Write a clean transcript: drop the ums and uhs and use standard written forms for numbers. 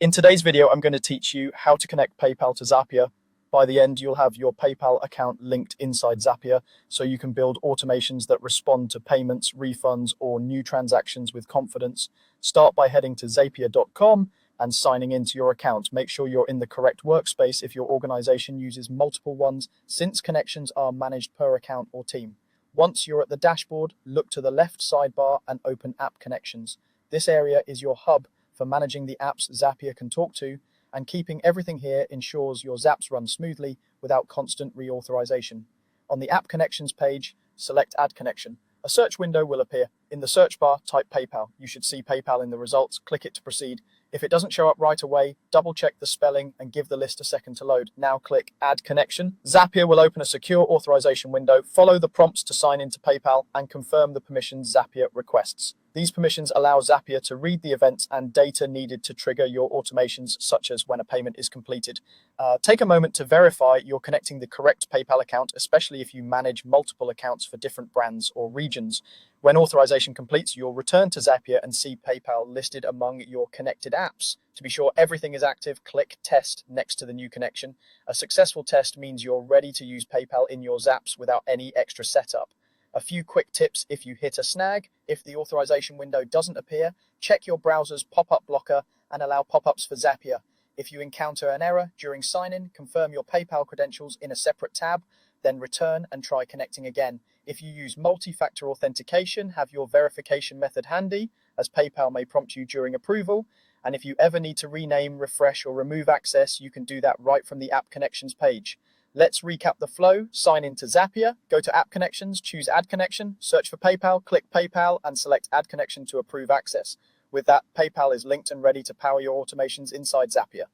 In today's video, I'm going to teach you how to connect PayPal to Zapier. By the end, you'll have your PayPal account linked inside Zapier, so you can build automations that respond to payments, refunds, or new transactions with confidence. Start by heading to Zapier.com and signing into your account. Make sure you're in the correct workspace if your organization uses multiple ones, since connections are managed per account or team. Once you're at the dashboard, look to the left sidebar and open App Connections. This area is your hub for managing the apps Zapier can talk to, and keeping everything here ensures your Zaps run smoothly without constant reauthorization. On the App Connections page, select Add Connection. A search window will appear. In the search bar, type PayPal. You should see PayPal in the results. Click it to proceed. If it doesn't show up right away, double check the spelling and give the list a second to load. Now click Add Connection. Zapier will open a secure authorization window. Follow the prompts to sign into PayPal and confirm the permissions Zapier requests. These permissions allow Zapier to read the events and data needed to trigger your automations, such as when a payment is completed. Take a moment to verify you're connecting the correct PayPal account, especially if you manage multiple accounts for different brands or regions. When authorization completes, you'll return to Zapier and see PayPal listed among your connected apps. To be sure everything is active, click Test next to the new connection. A successful test means you're ready to use PayPal in your Zaps without any extra setup. A few quick tips if you hit a snag. If the authorization window doesn't appear, check your browser's pop-up blocker and allow pop-ups for Zapier. If you encounter an error during sign-in, confirm your PayPal credentials in a separate tab, then return and try connecting again. If you use multi-factor authentication, have your verification method handy, as PayPal may prompt you during approval. And if you ever need to rename, refresh, or remove access, you can do that right from the App Connections page. Let's recap the flow. Sign into Zapier, go to App Connections, choose Add Connection, search for PayPal, click PayPal, and select Add Connection to approve access. With that, PayPal is linked and ready to power your automations inside Zapier.